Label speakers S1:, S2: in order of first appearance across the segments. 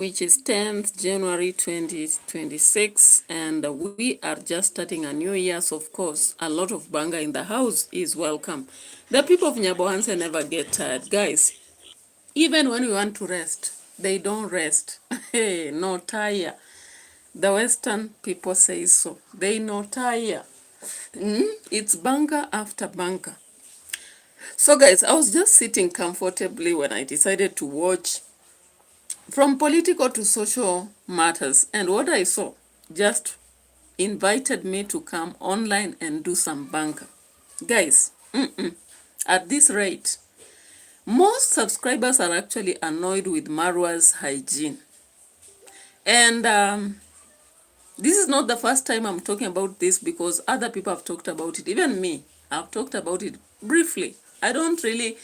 S1: which is 10th January 2026, and we are just starting a new year. So of course, a lot of banga in the house is welcome. The people of Nyabohanse never get tired, guys. Even when we want to rest, they don't rest. Hey, no tire. The Western people say so. They no tire. It's banga after banga. So guys, I was just sitting comfortably when I decided to watch from political to social matters, and what I saw just invited me to come online and do some banker. Guys, at this rate, most subscribers are actually annoyed with Marwa's hygiene. And this is not the first time I'm talking about this, because other people have talked about it. Even me, I've talked about it briefly. I don't really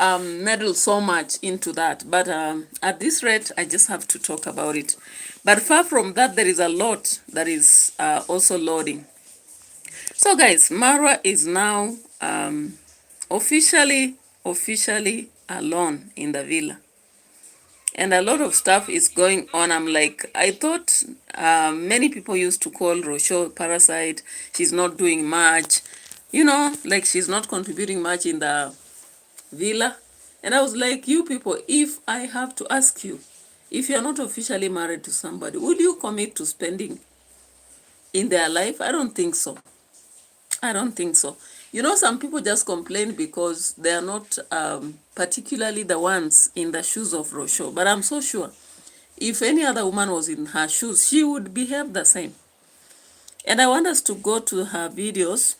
S1: meddle so much into that, but at this rate, I just have to talk about it. But far from that, there is a lot that is also loading. So guys, Marwa is now officially alone in the villa. And a lot of stuff is going on. I'm like, I thought many people used to call Rochelle parasite. She's not doing much. You know, like she's not contributing much in the villa. And I was like, you people, if I have to ask you, if you're not officially married to somebody, would you commit to spending in their life? I don't think so. I don't think so. You know, some people just complain because they are not particularly the ones in the shoes of Rochelle. But I'm so sure if any other woman was in her shoes, she would behave the same. And I want us to go to her videos.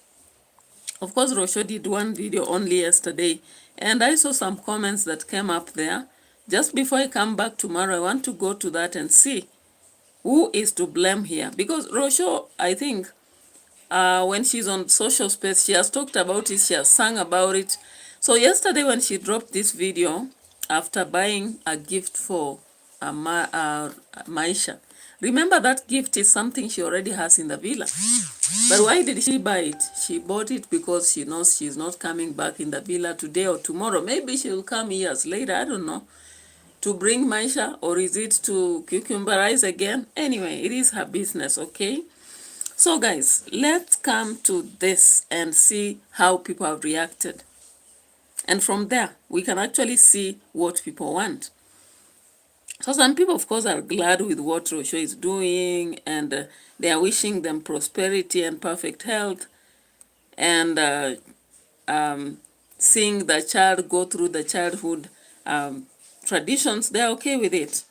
S1: Of course, Rochelle did one video only yesterday, and I saw some comments that came up there. Just before I come back tomorrow, I want to go to that and see who is to blame here. Because Rochelle, I think, when she's on social space, she has talked about it, she has sung about it. So yesterday when she dropped this video, after buying a gift for Maisha, remember that gift is something she already has in the villa. But why did she buy it? She bought it because she knows she's not coming back in the villa today or tomorrow. Maybe she will come years later, I don't know, to bring Maisha, or is it to cucumberize again? Anyway, it is her business, okay? So guys, let's come to this and see how people have reacted. And from there, we can actually see what people want. So some people, of course, are glad with what Rochelle is doing, and they are wishing them prosperity and perfect health, and seeing the child go through the childhood traditions. They're okay with it.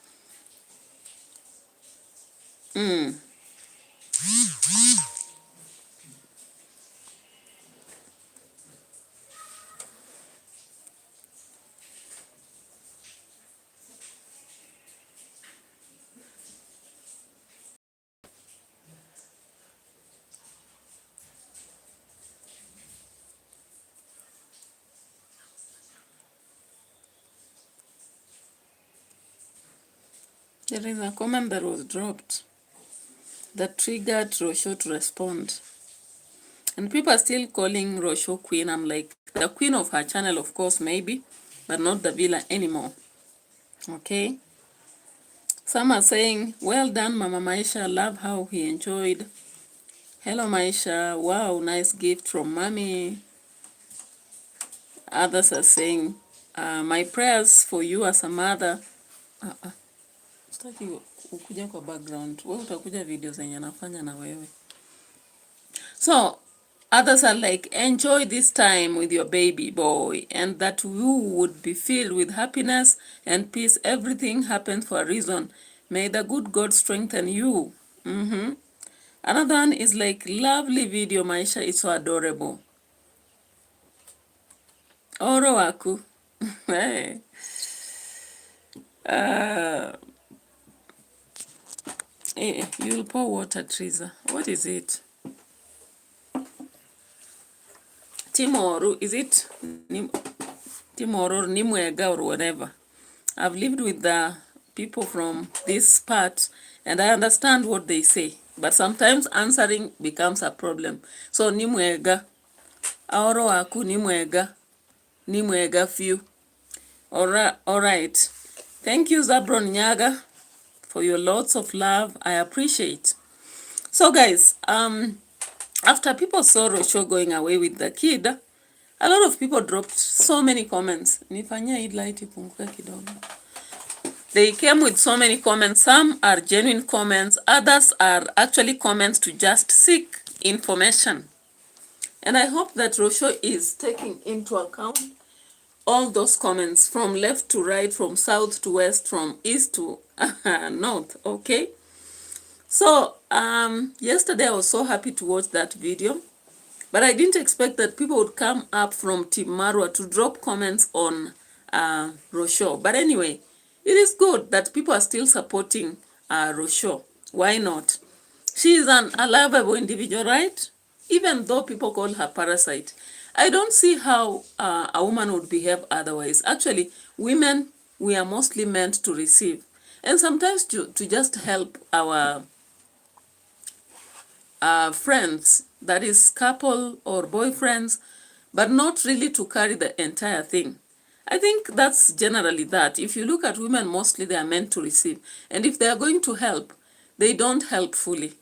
S1: There is a comment that was dropped that triggered Rochelle to respond. And people are still calling Rochelle queen. I'm like, the queen of her channel, of course, maybe, but not the villa anymore. Okay? Some are saying, well done, Mama Maisha. Love how he enjoyed. Hello, Maisha. Wow, nice gift from Mommy. Others are saying, my prayers for you as a mother. Sitaki ukuja kwa background. Wewe utakuja video zenye nafanya na wewe. So, others are like, enjoy this time with your baby boy, and that you would be filled with happiness and peace. Everything happens for a reason. May the good God strengthen you. Another one is like, lovely video, Maisha. It's so adorable. Oro waku. Hey. You'll pour water, Teresa. What is it? Timoru, is it? Timoru or Nimwega or whatever. I've lived with the people from this part, and I understand what they say. But sometimes answering becomes a problem. So Nimwega. Aoro aku Nimwega. Nimwega few. Alright. Thank you, Zabron Nyaga. for your lots of love. I appreciate. So guys, after people saw Rosho going away with the kid, a lot of people dropped so many comments. Nifanyia hii light ipunguke kidogo. They came with so many comments. Some are genuine comments. Others are actually comments to just seek information. And I hope that Rosho is taking into account all those comments from left to right, from south to west, from east to north, okay? So, yesterday I was so happy to watch that video, but I didn't expect that people would come up from Team Marwa to drop comments on Rosho. But anyway, it is good that people are still supporting Rosho. Why not? She is a lovable individual, right? Even though people call her parasite. I don't see how a woman would behave otherwise. Actually, women, we are mostly meant to receive. And sometimes to just help our friends, that is couple or boyfriends, but not really to carry the entire thing. I think that's generally that. If you look at women, mostly they are meant to receive. And if they are going to help, they don't help fully.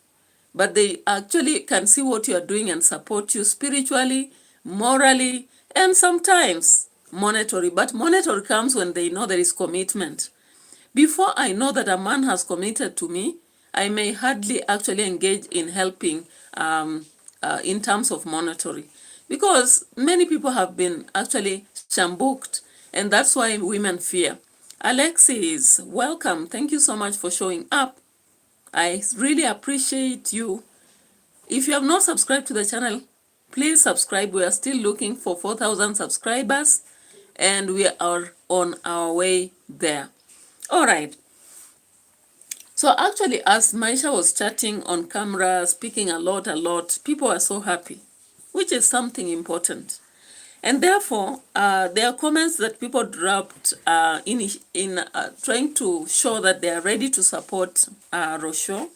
S1: But they actually can see what you are doing and support you spiritually, morally, and sometimes monetary. But monetary comes when they know there is commitment. Before I know that a man has committed to me, I may hardly actually engage in helping in terms of monetary. Because many people have been actually shambooked, and that's why women fear. Alexis, welcome. Thank you so much for showing up. I really appreciate you. If you have not subscribed to the channel, please subscribe. We are still looking for 4,000 subscribers, and we are on our way there. All right. So actually, as Maisha was chatting on camera, speaking a lot, people are so happy, which is something important. And therefore, there are comments that people dropped in trying to show that they are ready to support Rosho.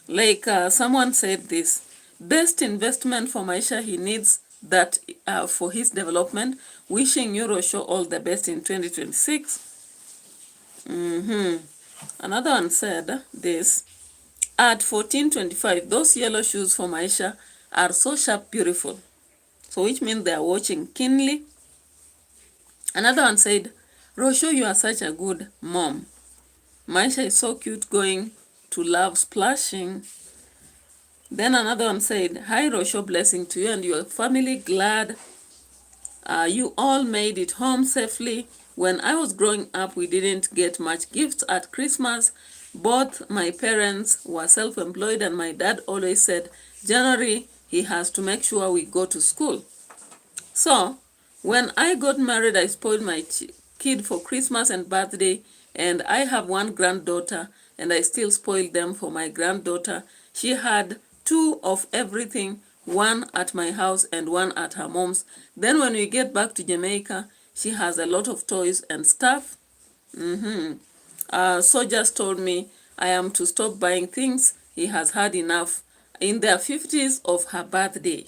S1: Like someone said this, best investment for Maisha, he needs that for his development. Wishing you, Rosho, all the best in 2026. Another one said this, at 1425, those yellow shoes for Maisha are so sharp, beautiful. So which means they are watching keenly. Another one said, Rosho, you are such a good mom. Maisha is so cute going to love splashing. Then another one said, hi Rosho, blessing to you and your family, glad you all made it home safely. When I was growing up, we didn't get much gifts at Christmas. Both my parents were self-employed and my dad always said, January, he has to make sure we go to school. So, when I got married, I spoiled my kid for Christmas and birthday, and I have one granddaughter, and I still spoiled them for my granddaughter. She had 2 of everything, 1 at my house and 1 at her mom's. Then when we get back to Jamaica, she has a lot of toys and stuff. So just told me I am to stop buying things. He has had enough. In their 50s of her birthday.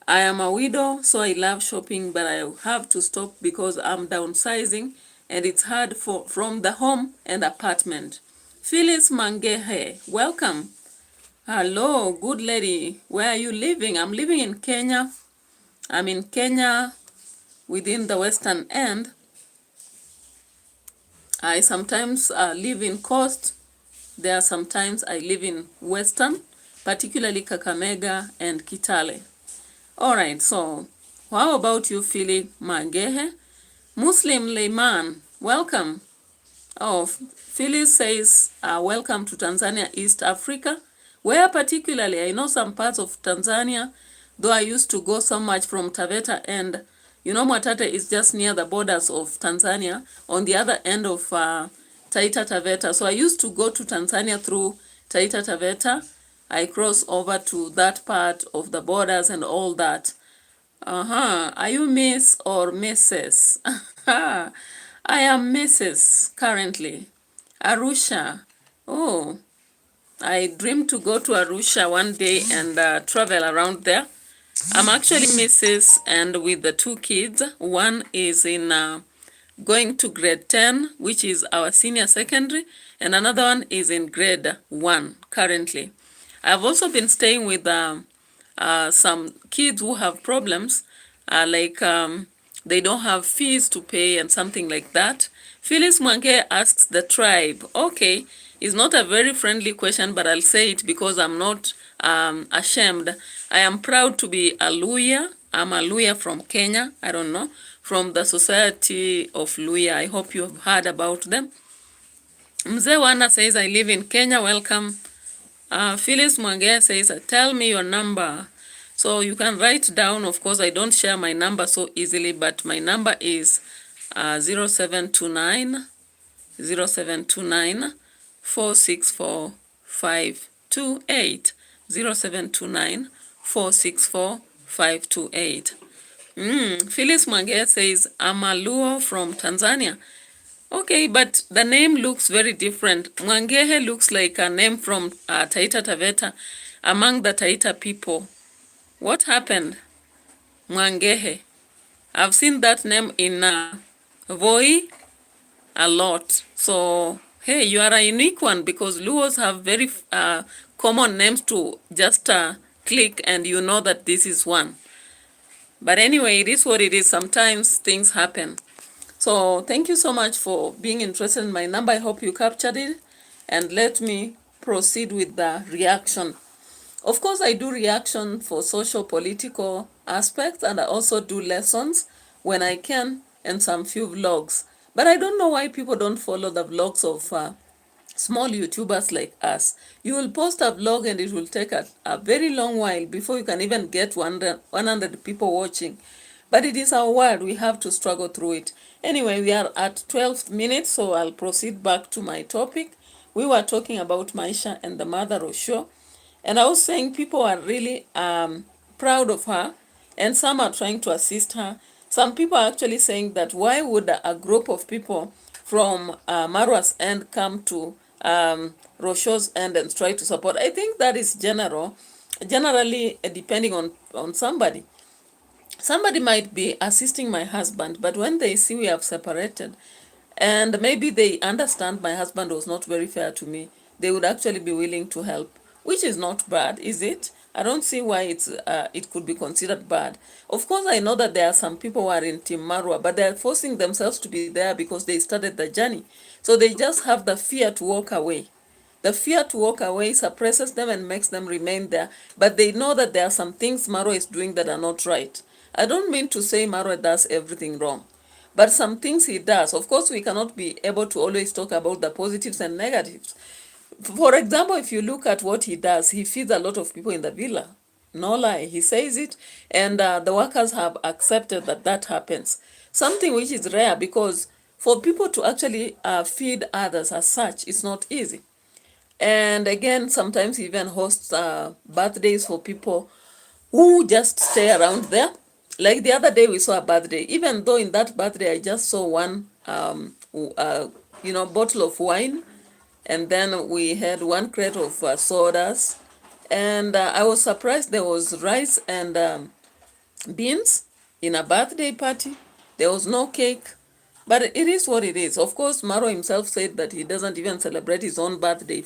S1: I am a widow, so I love shopping, but I have to stop because I'm downsizing and it's hard from the home and apartment. Phyllis Mangehe, welcome. Hello, good lady. Where are you living? I'm living in Kenya. I'm in Kenya within the western end. I sometimes live in coast. There are sometimes I live in western, particularly Kakamega and Kitale. All right, so how about you, Philip Mangehe? Muslim Layman, welcome. Oh, Phyllis says, welcome to Tanzania, East Africa. Where particularly, I know some parts of Tanzania, though I used to go so much from Taveta end. You know, Mwatate is just near the borders of Tanzania, on the other end of Taita Taveta. So I used to go to Tanzania through Taita Taveta. I cross over to that part of the borders and all that. Are you Miss or Mrs.? I am Mrs. currently. Arusha. Oh, I dream to go to Arusha one day and travel around there. I'm actually Mrs. and with the 2 kids. One is in going to grade 10, which is our senior secondary, and another one is in grade 1 currently. I've also been staying with some kids who have problems, they don't have fees to pay and something like that. Phyllis Mwange asks the tribe. Okay, it's not a very friendly question, but I'll say it because I'm not ashamed. I am proud to be a Luhya. I'm a Luhya from Kenya. I don't know. From the Society of Luhya. I hope you've heard about them. Mzee Wana says, I live in Kenya. Welcome. Phyllis Mwange says, tell me your number. So you can write down. Of course, I don't share my number so easily, but my number is 0729 464 528. 0729 464 528. Phyllis Mwange says, I'm a Luo from Tanzania. Okay, but the name looks very different. Mwangehe looks like a name from Taita Taveta, among the Taita people. What happened? Mwangehe. I've seen that name in Voi a lot. So, hey, you are a unique one because Luos have very common names to just click and you know that this is one. But anyway, it is what it is. Sometimes things happen. So thank you so much for being interested in my number. I hope you captured it. And let me proceed with the reaction. Of course, I do reaction for social political aspects, and I also do lessons when I can, and some few vlogs. But I don't know why people don't follow the vlogs of small YouTubers like us. You will post a vlog and it will take a very long while before you can even get 100 people watching. But it is our world. We have to struggle through it. Anyway, we are at 12 minutes, so I'll proceed back to my topic. We were talking about Maisha and the mother Osho. And I was saying people are really proud of her, and some are trying to assist her. Some people are actually saying that why would a group of people from Marwa's end come to Rosho's end and try to support? I think that is generally depending on somebody. Somebody might be assisting my husband, but when they see we have separated, and maybe they understand my husband was not very fair to me, they would actually be willing to help, which is not bad, is it? I don't see why it could be considered bad. Of course, I know that there are some people who are in Team Marwa, but they are forcing themselves to be there because they started the journey. So they just have the fear to walk away. The fear to walk away suppresses them and makes them remain there. But they know that there are some things Marwa is doing that are not right. I don't mean to say Marwa does everything wrong, but some things he does. Of course, we cannot be able to always talk about the positives and negatives. For example, if you look at what he does, he feeds a lot of people in the villa. No lie, he says it, and the workers have accepted that that happens. Something which is rare because for people to actually feed others as such, it's not easy. And again, sometimes he even hosts birthdays for people who just stay around there. Like the other day, we saw a birthday. Even though in that birthday, I just saw one, bottle of wine, and then we had one crate of sodas, and I was surprised there was rice and beans in a birthday party. There was no cake, but it is what it is. Of course, Maro himself said that he doesn't even celebrate his own birthday,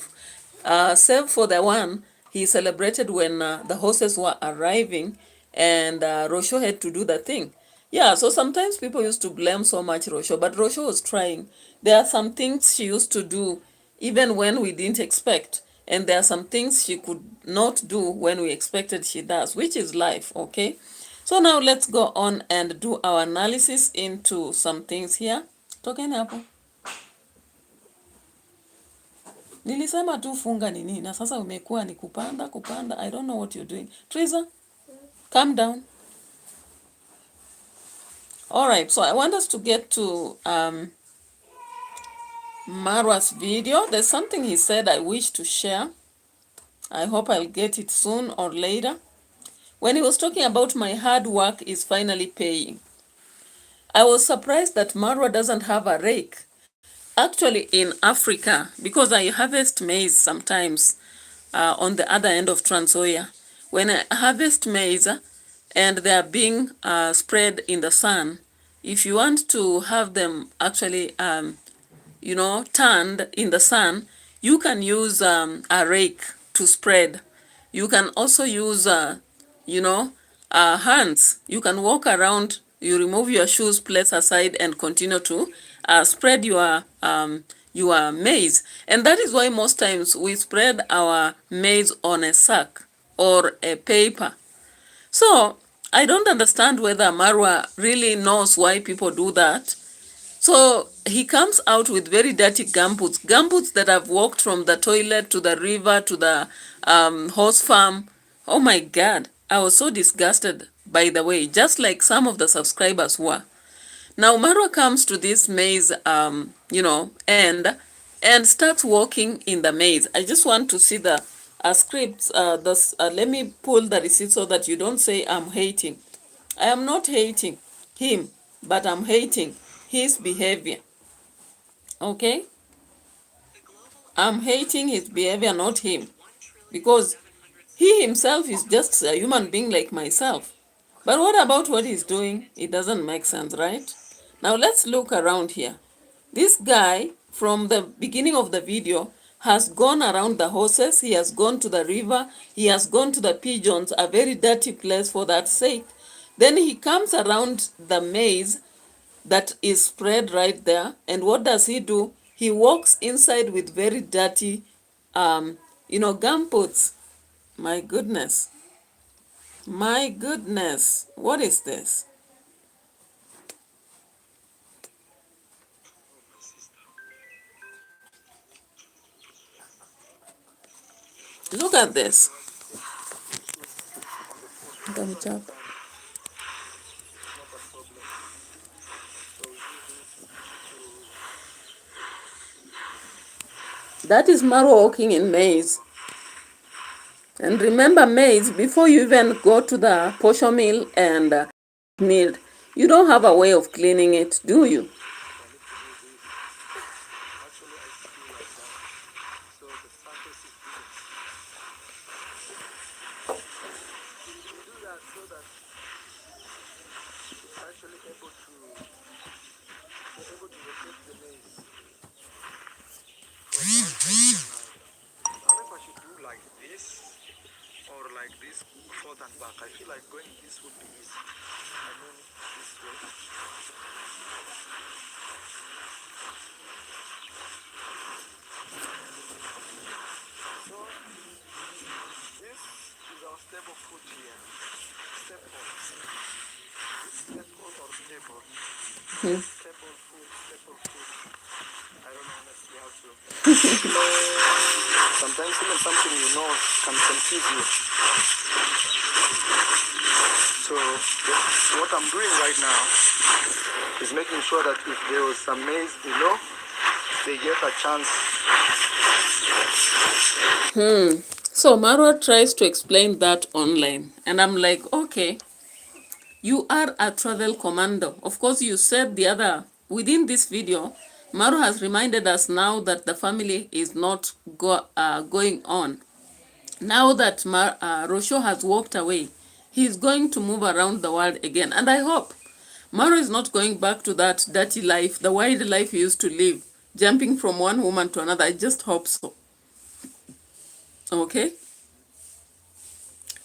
S1: save for the one he celebrated when the horses were arriving and Rosho had to do the thing. Yeah, so sometimes people used to blame so much Rosho, but Rosho was trying. There are some things she used to do even when we didn't expect, and there are some things she could not do when we expected she does, which is life, okay? So now let's go on and do our analysis into some things here. Tokeni hapo. Nilisema tu funga nini na sasa umekuwa ni kupanda. I don't know what you're doing. Teresa, calm down. All right, so I want us to get to Marwa's video. There's something he said I wish to share. I hope I'll get it soon or later. When he was talking about my hard work is finally paying, I was surprised that Marwa doesn't have a rake. Actually, in Africa, because I harvest maize sometimes on the other end of Trans Nzoia, when I harvest maize and they are being spread in the sun, if you want to have them actually, turned in the sun, you can use a rake to spread. You can also use, hands. You can walk around, you remove your shoes, place aside, and continue to spread your maize. And that is why most times we spread our maize on a sack or a paper. So I don't understand whether Marwa really knows why people do that. So he comes out with very dirty gumboots that have walked from the toilet to the river to the horse farm. Oh my God, I was so disgusted, by the way, just like some of the subscribers were. Now Marwa comes to this maze, and starts walking in the maze. I just want to see the scripts. Let me pull the receipt so that you don't say I'm hating. I am not hating him, but I'm hating his behavior. Okay? I'm hating his behavior, not him. Because he himself is just a human being like myself. But what about what he's doing? It doesn't make sense, right? Now let's look around here. This guy, from the beginning of the video, has gone around the horses, he has gone to the river, he has gone to the pigeons, a very dirty place for that sake. Then he comes around the maize that is spread right there, and what does he do? He walks inside with very dirty, gumboots. My goodness. My goodness. What is this? Look at this. That is Marwa walking in maize. And remember, maize, before you even go to the posho mill and milled, you don't have a way of cleaning it, do you?
S2: I feel like going this would be easy. I mean, this way. So, this is our staple food here. Staple. Staple or staple? Staple food, staple food. I don't know honestly how to. Sometimes even something you know can confuse you. So what I'm doing right now is making sure that if there was some maize below, they get a chance.
S1: So Marwa tries to explain that online, and I'm like, okay, you are a travel commando. Of course, you said within this video, Marwa has reminded us now that the family is not going on. Now that Rosho has walked away, he's going to move around the world again. And I hope Marwa is not going back to that dirty life, the wild life he used to live, jumping from one woman to another. I just hope so. Okay?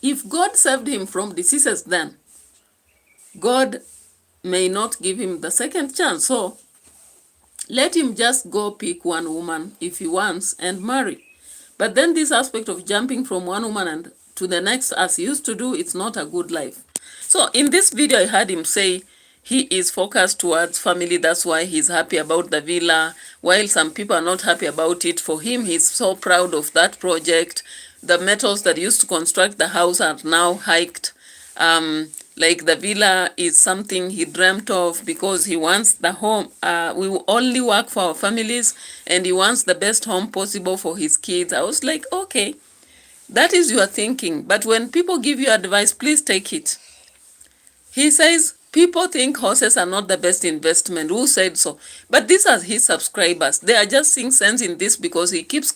S1: If God saved him from diseases then, God may not give him the second chance. So let him just go pick one woman if he wants and marry. But then this aspect of jumping from one woman and to the next as he used to do, it's not a good life. So in this video, I heard him say he is focused towards family. That's why he's happy about the villa. While some people are not happy about it, for him, he's so proud of that project. The metals that used to construct the house are now hiked. Like the villa is something he dreamt of because he wants the home. We will only work for our families and he wants the best home possible for his kids. I was like, okay, that is your thinking. But when people give you advice, please take it. He says, people think horses are not the best investment. Who said so? But these are his subscribers. They are just seeing sense in this because he keeps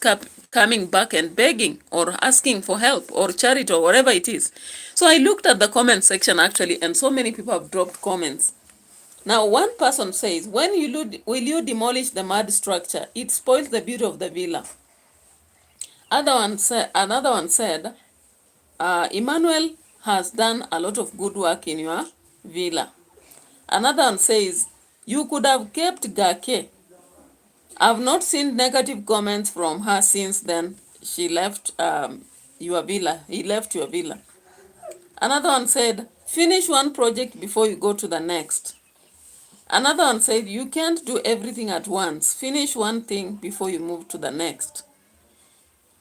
S1: coming back and begging or asking for help or charity or whatever it is. So I looked at the comment section actually, and so many people have dropped comments. Now, one person says, when will you demolish the mud structure? It spoils the beauty of the villa. Another one said, Emmanuel has done a lot of good work in your villa. Another one says, you could have kept Gake. I've not seen negative comments from her since then. She left your villa. He left your villa. Another one said, finish one project before you go to the next. Another one said, you can't do everything at once. Finish one thing before you move to the next.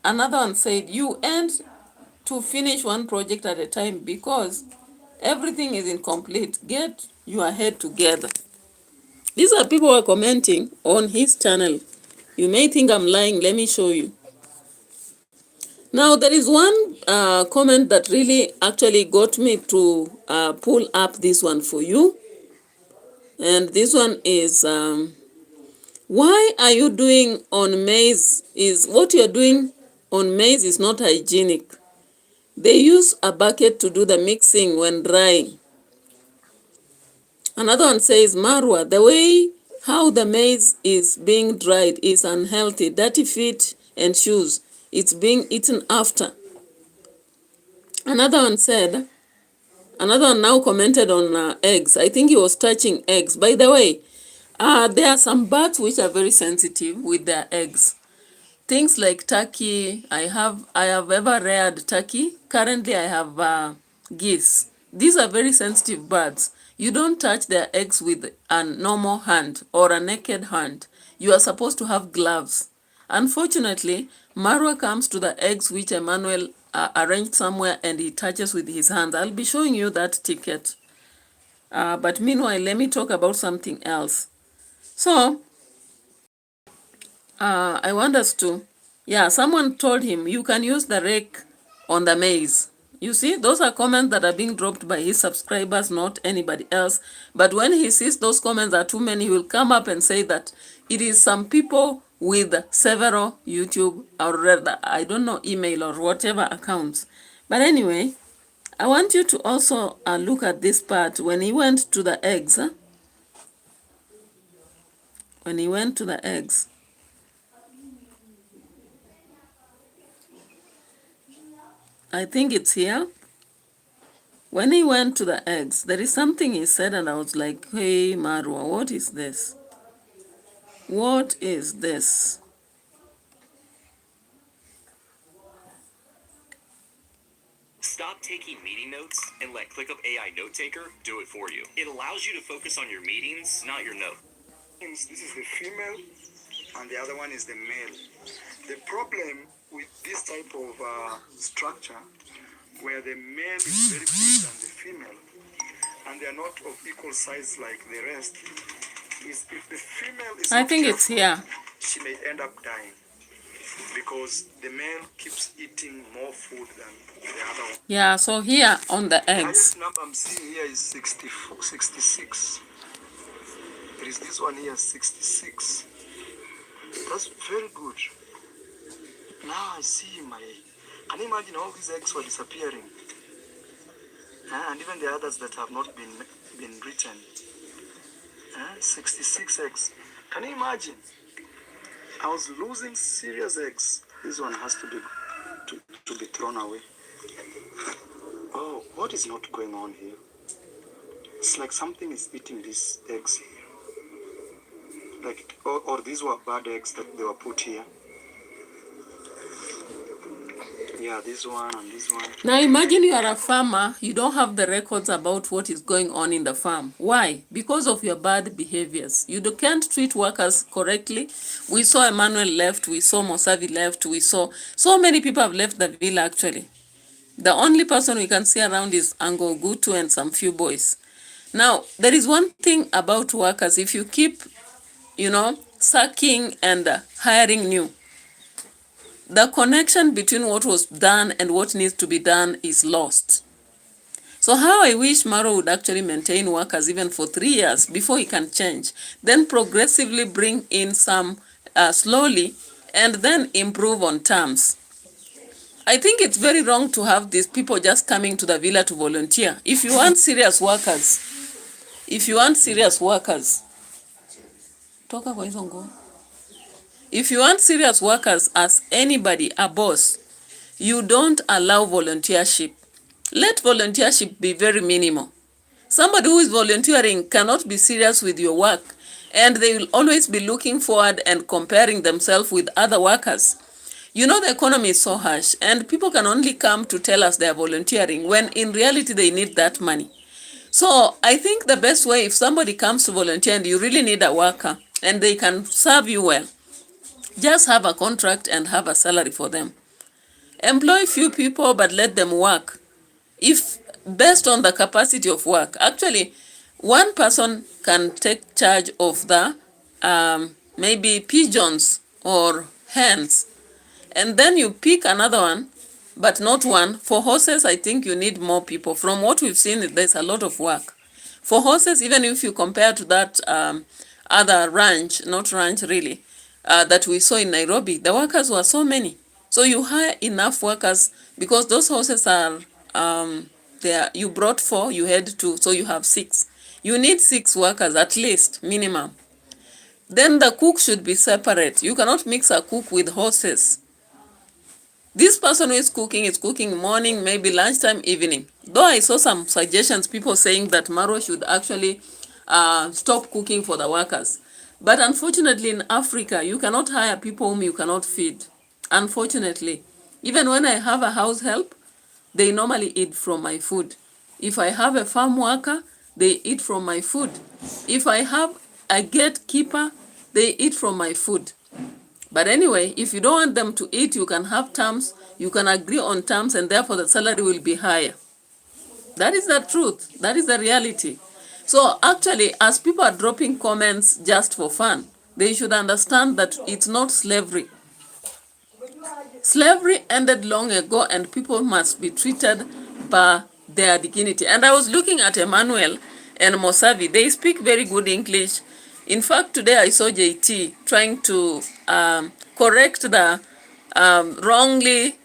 S1: Another one said, you end to finish one project at a time because everything is incomplete. Get your head together. These are people who are commenting on his channel. You may think I'm lying. Let me show you. Now, there is one comment that really actually got me to pull up this one for you. And this one is, why are you doing on maize? What you're doing on maize is not hygienic. They use a bucket to do the mixing when drying. Another one says, Marwa, the way how the maize is being dried is unhealthy. Dirty feet and shoes. It's being eaten after. Another one now commented on eggs. I think he was touching eggs. By the way, there are some birds which are very sensitive with their eggs. Things like turkey. I have ever reared turkey. Currently, I have geese. These are very sensitive birds. You don't touch their eggs with a normal hand or a naked hand. You are supposed to have gloves. Unfortunately, Marwa comes to the eggs which Emmanuel arranged somewhere and he touches with his hands. I'll be showing you that ticket. But meanwhile, let me talk about something else. So, I want us to, someone told him, you can use the rake on the maize. You see, those are comments that are being dropped by his subscribers, not anybody else. But when he sees those comments are too many, he will come up and say that it is some people with several YouTube or rather, I don't know, email or whatever accounts. But anyway, I want you to also look at this part. When he went to the eggs, I think it's here. When he went to the eggs, there is something he said and I was like, hey, Marwa, what is this? What is this?
S3: Stop taking meeting notes and let ClickUp AI Note Taker do it for you. It allows you to focus on your meetings, not your notes.
S2: This is the female and the other one is the male. The problem with this type of structure where the male is very big than the female and they are not of equal size like the rest is if the female is
S1: I
S2: not
S1: think
S2: careful,
S1: it's here.
S2: she may end up dying because the male keeps eating more food than the other one.
S1: Yeah, so here on the
S2: The
S1: eggs.
S2: highest number I'm seeing here is 66. There is this one here, 66. That's very good. Now I see can you imagine all these eggs were disappearing? And even the others that have not been written. 66 eggs. Can you imagine? I was losing serious eggs. This one has to be thrown away. Oh, what is not going on here? It's like something is eating these eggs. Like, or these were bad eggs that they were put here. Yeah, this one and this one.
S1: Now imagine you are a farmer, you don't have the records about what is going on in the farm. Why? Because of your bad behaviors. You can't treat workers correctly. We saw Emmanuel left, we saw Mosavi left, we saw so many people have left the villa actually. The only person we can see around is Ango Gutu and some few boys. Now, there is one thing about workers. If you keep, sacking and hiring new, the connection between what was done and what needs to be done is lost. So how I wish Maro would actually maintain workers even for 3 years before he can change, then progressively bring in some slowly and then improve on terms. I think it's very wrong to have these people just coming to the villa to volunteer. If you want serious workers, If you want serious workers, toka kwa hizo nguo. If you want serious workers as anybody, a boss, you don't allow volunteership. Let volunteership be very minimal. Somebody who is volunteering cannot be serious with your work, and they will always be looking forward and comparing themselves with other workers. You know, the economy is so harsh, and people can only come to tell us they are volunteering when in reality they need that money. So I think the best way, if somebody comes to volunteer and you really need a worker and they can serve you well, just have a contract and have a salary for them. Employ few people but let them work. If based on the capacity of work, actually one person can take charge of the maybe pigeons or hens, and then you pick another one, but not one. For horses, I think you need more people. From what we've seen, there's a lot of work. For horses, even if you compare to that other ranch, not ranch really, that we saw in Nairobi, the workers were so many. So you hire enough workers because those horses are, there. You brought 4, you had 2, so you have 6. You need 6 workers at least, minimum. Then the cook should be separate. You cannot mix a cook with horses. This person who is cooking morning, maybe lunchtime, evening. Though I saw some suggestions, people saying that Marwa should actually stop cooking for the workers. But unfortunately in Africa, you cannot hire people whom you cannot feed. Unfortunately. Even when I have a house help, they normally eat from my food. If I have a farm worker, they eat from my food. If I have a gatekeeper, they eat from my food. But anyway, if you don't want them to eat, you can have terms, you can agree on terms, and therefore the salary will be higher. That is the truth. That is the reality. So actually, as people are dropping comments just for fun, they should understand that it's not slavery. Slavery ended long ago, and people must be treated by their dignity. And I was looking at Emmanuel and Mosavi. They speak very good English. In fact, today I saw JT trying to correct the wrongly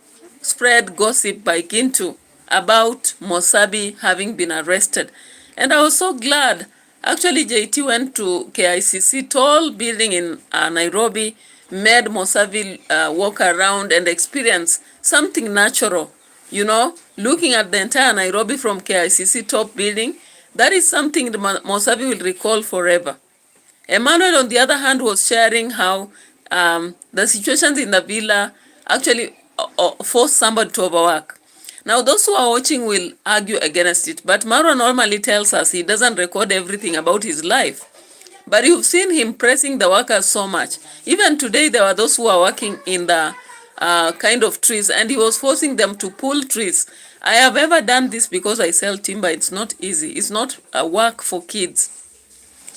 S1: spread gossip by Gintu about Mosabi having been arrested. And I was so glad. Actually, JT went to KICC, tall building in Nairobi, made Mosavi walk around and experience something natural. You know, looking at the entire Nairobi from KICC top building, that is something Mosavi will recall forever. Emmanuel, on the other hand, was sharing how the situations in the villa actually forced somebody to overwork. Now, those who are watching will argue against it, but Marwa normally tells us he doesn't record everything about his life. But you've seen him pressing the workers so much. Even today, there were those who are working in the kind of trees, and he was forcing them to pull trees. I have ever done this because I sell timber. It's not easy. It's not a work for kids.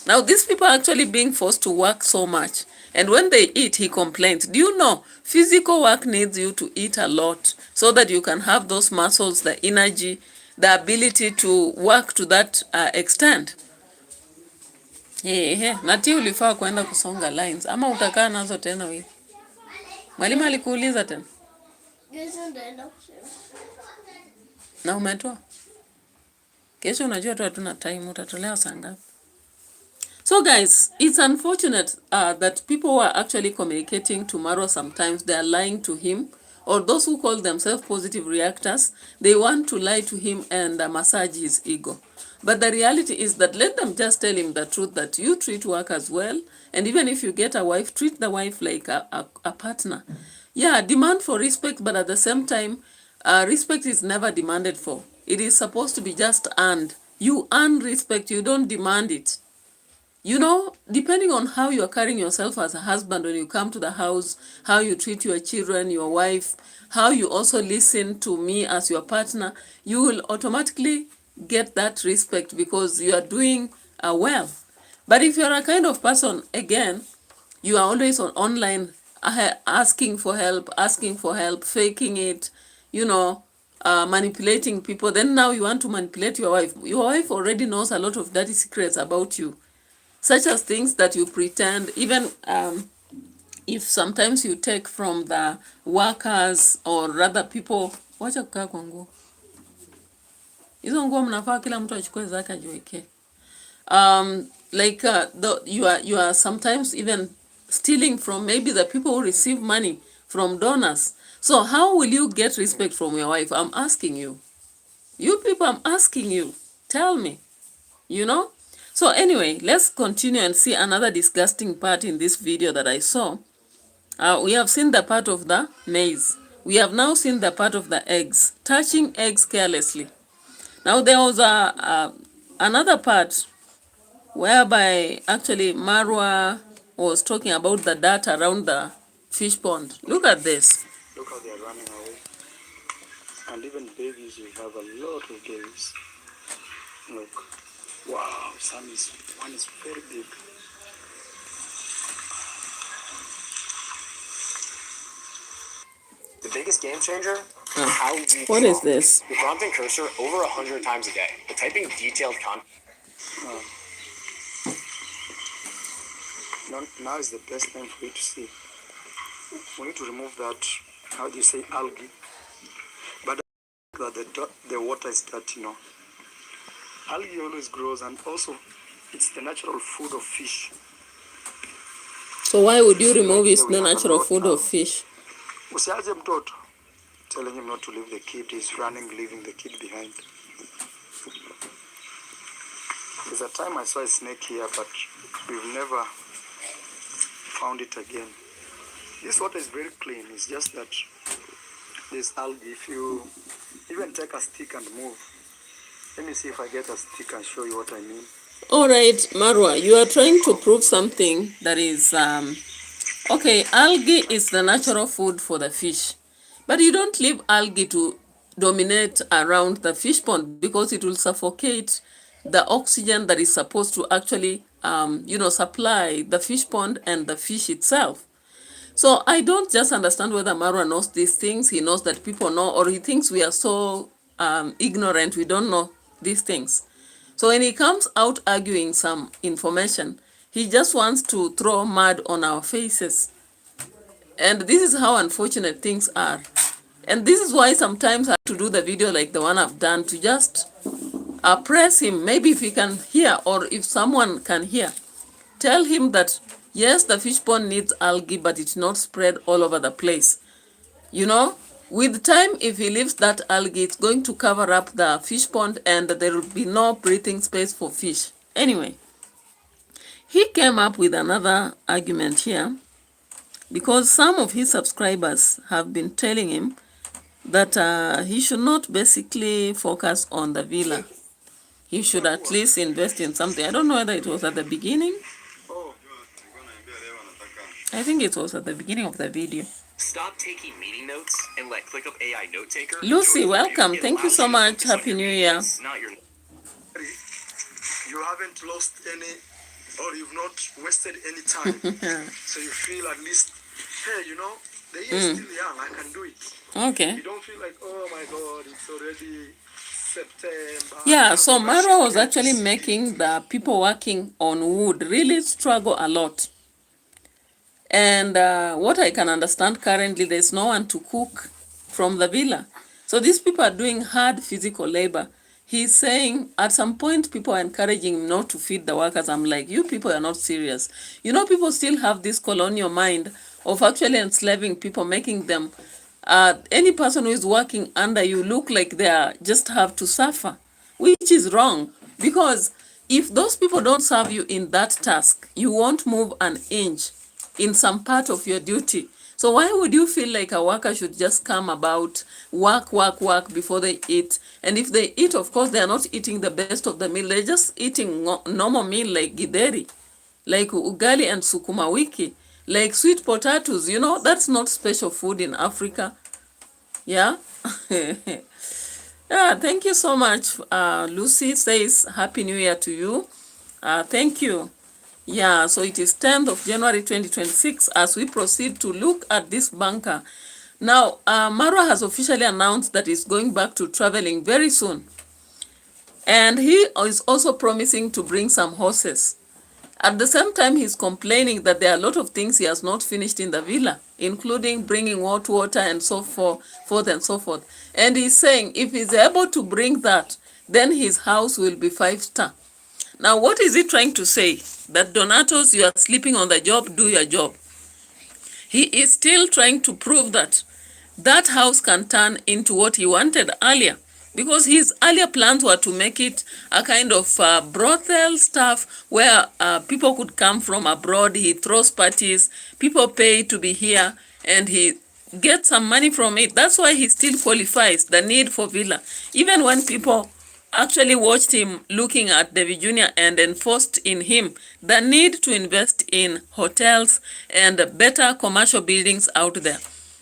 S1: Now, these people are actually being forced to work so much. And when they eat, he complains. Do you know, physical work needs you to eat a lot so that you can have those muscles, the energy, the ability to work to that extent. Nati ulifaa kwenda kusonga lines. Ama utakaa nazo tena wewe? Mwalimu alikuuliza tena? Na umetoa? Kesho unajua tu hatuna time, utatolea saa ngapi? So guys, it's unfortunate that people who are actually communicating to Marwa sometimes, they are lying to him, or those who call themselves positive reactors, they want to lie to him and massage his ego. But the reality is that let them just tell him the truth, that you treat workers well, and even if you get a wife, treat the wife like a partner. Yeah, demand for respect, but at the same time, respect is never demanded for. It is supposed to be just earned. You earn respect, you don't demand it. You know, depending on how you are carrying yourself as a husband when you come to the house, how you treat your children, your wife, how you also listen to me as your partner, you will automatically get that respect because you are doing well. But if you are a kind of person, again, you are always online asking for help, faking it, you know, manipulating people. Then now you want to manipulate your wife. Your wife already knows a lot of dirty secrets about you. Such as things that you pretend, even if sometimes you take from the workers or rather people. Wacha kukaa kwa nguo. Hizo nguo mnafaa kila mtu achukue zake ajiwekee. You are sometimes even stealing from maybe the people who receive money from donors. So how will you get respect from your wife? I'm asking you. You people, I'm asking you. Tell me. You know? So anyway, let's continue and see another disgusting part in this video that I saw. We have seen the part of the maize. We have now seen the part of the eggs. Touching eggs carelessly. Now there was another part whereby actually Marwa was talking about the dirt around the fish pond. Look at this.
S2: Look how they are running away. And even babies, we have a lot of babies. Look. Wow, one is very big.
S3: The biggest game changer? How you
S1: What is this?
S3: You're prompting cursor over 100 times a day, but typing detailed content.
S2: Now is the best time for you to see. We need to remove that, how do you say, algae. But that the water is dirty, you know. Algae always grows, and also it's the natural food of fish.
S1: So why would you remove it? The natural food of fish?
S2: Usiaje mtoto, telling him not to leave the kid. He's running, leaving the kid behind. There's a time I saw a snake here, but we've never found it again. This water is very clean. It's just that there's algae. If you even take a stick and move, let me see if I get a stick and show you what I mean.
S1: All right, Marwa, you are trying to prove something that is okay. Algae is the natural food for the fish, but you don't leave algae to dominate around the fish pond because it will suffocate the oxygen that is supposed to actually supply the fish pond and the fish itself. So I don't just understand whether Marwa knows these things. He knows that people know, or he thinks we are so ignorant, we don't know these things. So when he comes out arguing some information, he just wants to throw mud on our faces. And this is how unfortunate things are. And this is why sometimes I have to do the video like the one I've done, to just press him. Maybe if he can hear, or if someone can hear, tell him that yes, the fish pond needs algae, but it's not spread all over the place. You know, with time, if he leaves that algae, it's going to cover up the fish pond and there will be no breathing space for fish. Anyway, he came up with another argument here because some of his subscribers have been telling him that he should not basically focus on the villa. He should at least invest in something. I don't know whether it was at the beginning. I think it was at the beginning of the video.
S3: Stop taking meeting notes and let ClickUp AI Note Taker.
S1: Lucy, welcome. Thank you so much. Happy New Year.
S2: You haven't lost any, or you've not wasted any time. So you feel at least, hey, you know, the year is still young. I can do it.
S1: Okay.
S2: You don't feel like, oh my God, it's already September.
S1: Yeah, so Marwa was actually making the people working on wood really struggle a lot. And what I can understand currently, there's no one to cook from the villa. So these people are doing hard physical labor. He's saying at some point people are encouraging him not to feed the workers. I'm like, you people are not serious. You know, people still have this colonial mind of actually enslaving people, making them, any person who is working under you look like they are just have to suffer, which is wrong. Because if those people don't serve you in that task, you won't move an inch in some part of your duty. So why would you feel like a worker should just come about, work before they eat? And if they eat, of course, they are not eating the best of the meal. They're just eating normal meal like githeri, like ugali and sukuma wiki, like sweet potatoes. You know, that's not special food in Africa. Yeah. Yeah, thank you so much. Lucy says, Happy New Year to you. Thank you. Yeah, so it is 10th of January 2026 as we proceed to look at this bunker. Now, Marwa has officially announced that he's going back to traveling very soon. And he is also promising to bring some horses. At the same time, he's complaining that there are a lot of things he has not finished in the villa, including bringing hot water and so forth and so forth. And he's saying if he's able to bring that, then his house will be 5-star. Now, what is he trying to say? That Donatos, you are sleeping on the job, do your job. He is still trying to prove that that house can turn into what he wanted earlier. Because his earlier plans were to make it a kind of brothel stuff where people could come from abroad. He throws parties, people pay to be here, and he gets some money from it. That's why he still qualifies the need for villa. Even when people actually watched him looking at David Jr. and enforced in him the need to invest in hotels and better commercial buildings out there.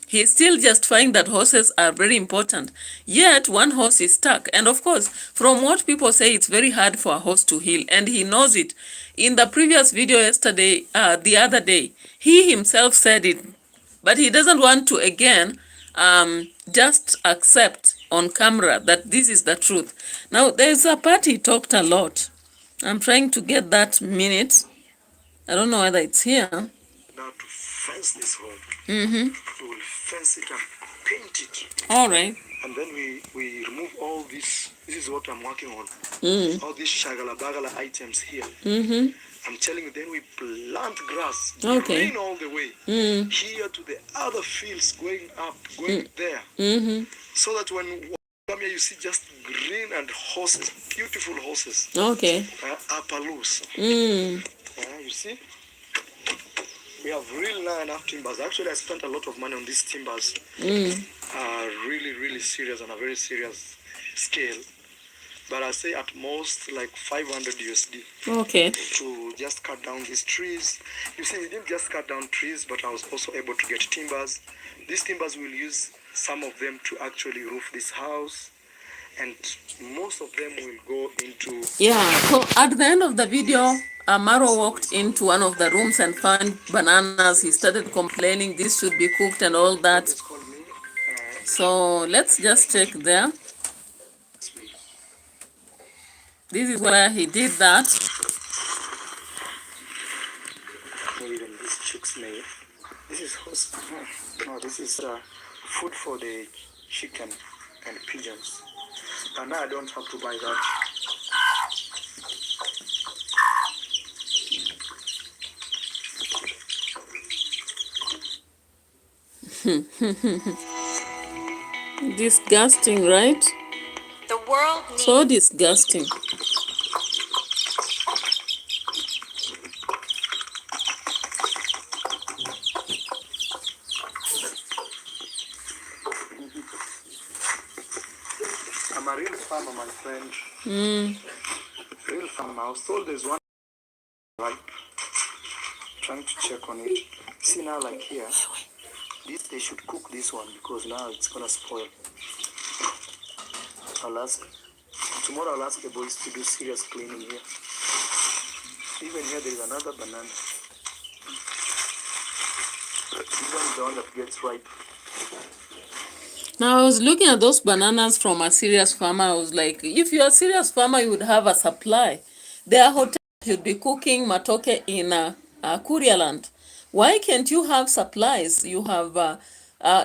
S1: He's still justifying that horses are very important. Yet, one horse is stuck. And of course, from what people say, it's very hard for a horse to heal. And he knows it. In the previous video yesterday, the other day, he himself said it. But he doesn't want to, again, just accept on camera that this is the truth. Now, there's a part he talked a lot. I'm trying to get that minute. I don't know whether it's here.
S2: Now to fence this home,
S1: Mm-hmm.
S2: we will fence it and paint it.
S1: All right.
S2: And then we remove all this. This is what I'm working on. All these shagala bagala items here.
S1: Mm-hmm.
S2: I'm telling you, then we plant grass,
S1: Okay.
S2: green all the way, here to the other fields, going up, going there.
S1: Mm-hmm.
S2: So that when you come here, you see just green and horses, beautiful horses,
S1: Okay.
S2: upper loose.
S1: Mm.
S2: You see? We have really not enough timbers. Actually, I spent a lot of money on these timbers. Really, really serious, on a very serious scale. But I say at most like 500 USD.
S1: Okay.
S2: To just cut down these trees. You see, we didn't just cut down trees, but I was also able to get timbers. These timbers will use some of them to actually roof this house, and most of them will go into...
S1: Yeah, so at the end of the video, Amaro walked into one of the rooms and found bananas. He started complaining this should be cooked and all that. So let's just check there. This is where he did that.
S2: Even these chicks made. This is horse. No, this is food for the chicken and pigeons. And now I don't have to buy that.
S1: Disgusting, right?
S4: The world needs
S1: So disgusting.
S2: I'm a real farmer, my friend. Real farmer. I was told there's one ripe. Trying to check on it. See now, like here, this they should cook this one because now it's gonna spoil. Tomorrow I'll ask the boys to do serious cleaning here. Even here there is another banana. This one is the one that gets ripe.
S1: Now, I was looking at those bananas from a serious farmer. I was like, if you're a serious farmer, you would have a supply. There are hotels you'd be cooking matoke in Kuria land. Why can't you have supplies? You have,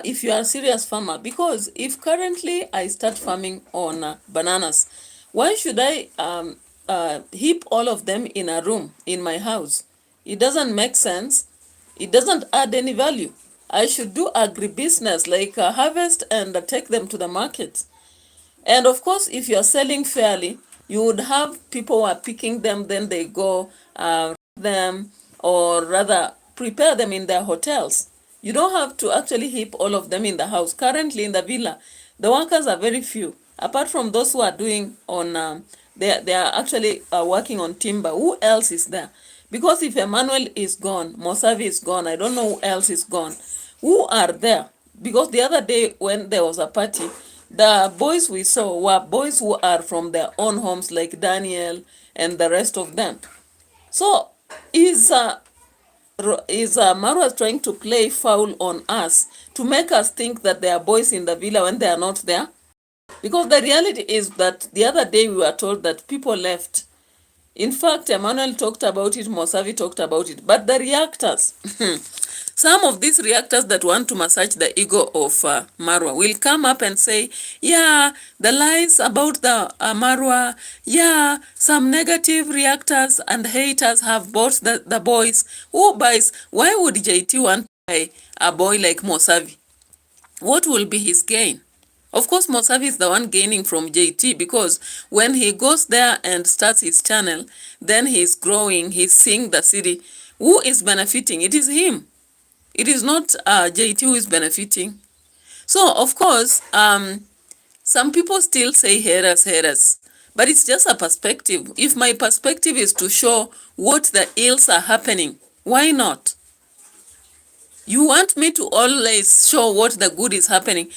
S1: if you are a serious farmer, because if currently I start farming on bananas, why should I heap all of them in a room in my house? It doesn't make sense. It doesn't add any value. I should do agribusiness, like harvest and take them to the market. And of course, if you're selling fairly, you would have people who are picking them, then they go them, or rather prepare them in their hotels. You don't have to actually heap all of them in the house. Currently in the villa, the workers are very few. Apart from those who are doing on, they are actually working on timber. Who else is there? Because if Emmanuel is gone, Mosavi is gone, I don't know who else is gone. Who are there? Because the other day when there was a party, the boys we saw were boys who are from their own homes, like Daniel and the rest of them. So is Marwa trying to play foul on us to make us think that there are boys in the villa when they are not there? Because the reality is that the other day we were told that people left. In fact, Emmanuel talked about it, Mosavi talked about it, but the reactors, some of these reactors that want to massage the ego of Marwa will come up and say, yeah, the lies about the Marwa, yeah, some negative reactors and haters have bought the boys. Who buys? Why would JT want to buy a boy like Mosavi? What will be his gain? Of course, Mosavi is the one gaining from JT, because when he goes there and starts his channel, then he's growing, he's seeing the city. Who is benefiting? It is him. It is not JT who is benefiting. So, of course, some people still say haters, but it's just a perspective. If my perspective is to show what the ills are happening, why not? You want me to always show what the good is happening,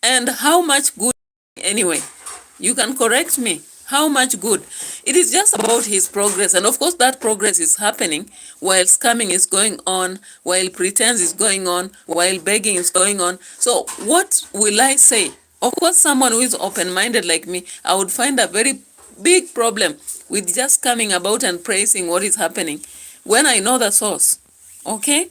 S1: and how much good anyway. You can correct me. How much good? It is just about his progress, and of course that progress is happening while scamming is going on, while pretense is going on, while begging is going on. So what will I say? Of course, someone who is open-minded like me, I would find a very big problem with just coming about and praising what is happening when I know the source. Okay?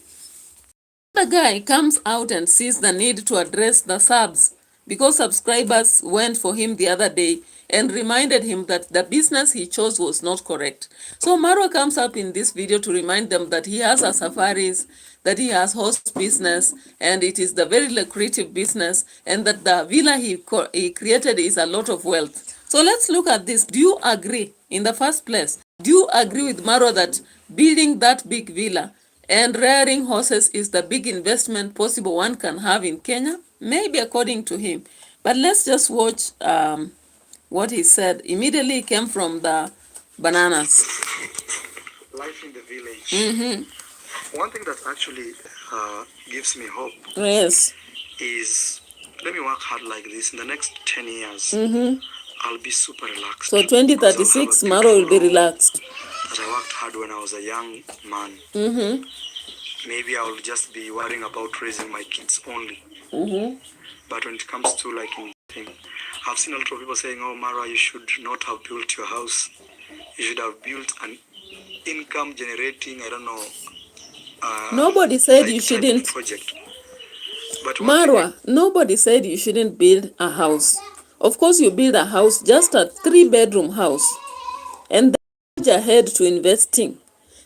S1: The guy comes out and sees the need to address the subs, because subscribers went for him the other day and reminded him that the business he chose was not correct. So Marwa comes up in this video to remind them that he has a safaris, that he has host business, and it is the very lucrative business, and that the villa he created is a lot of wealth. So let's look at this. Do you agree in the first place? Do you agree with Marwa that building that big villa and rearing horses is the big investment possible one can have in Kenya? Maybe, according to him. But let's just watch what he said. Immediately he came from the bananas.
S2: Life in the village. One thing that actually gives me hope,
S1: Yes.
S2: is let me work hard like this. In the next 10 years, I'll be super relaxed.
S1: So 2036, Maro will be relaxed.
S2: That I worked hard when I was a young man. Maybe I will just be worrying about raising my kids only. But when it comes to like investing, I've seen a lot of people saying, oh, Mara, you should not have built your house. You should have built an income generating, I don't know.
S1: Nobody said you shouldn't.
S2: Project. But
S1: Marwa, nobody said you shouldn't build a house. Of course, you build a house, just a 3-bedroom house, and then forge ahead to investing.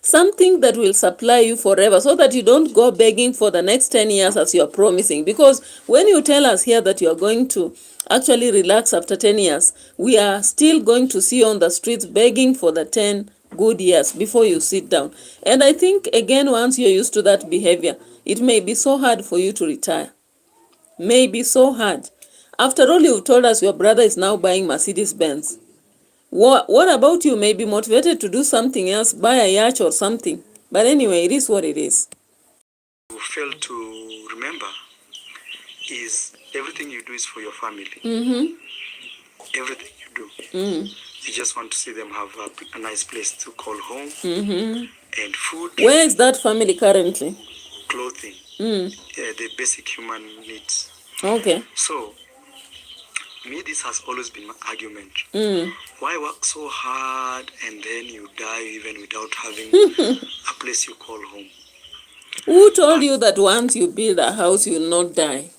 S1: Something that will supply you forever, so that you don't go begging for the next 10 years as you are promising. Because when you tell us here that you are going to actually relax after 10 years, we are still going to see you on the streets begging for the 10 good years before you sit down. And I think, again, once you're used to that behavior, it may be so hard for you to retire. May be so hard. After all, you've told us your brother is now buying Mercedes-Benz. What about you? May be motivated to do something else, buy a yacht or something. But anyway, it is what it is.
S2: you fail to remember is everything you do is for your family. Everything you do. You just want to see them have a nice place to call home, and food.
S1: Where is that family currently?
S2: Clothing. The basic human needs.
S1: Okay.
S2: So, me, this has always been my argument. Why work so hard and then you die even without having a place you call home?
S1: Who told you that once you build a house, you will not die?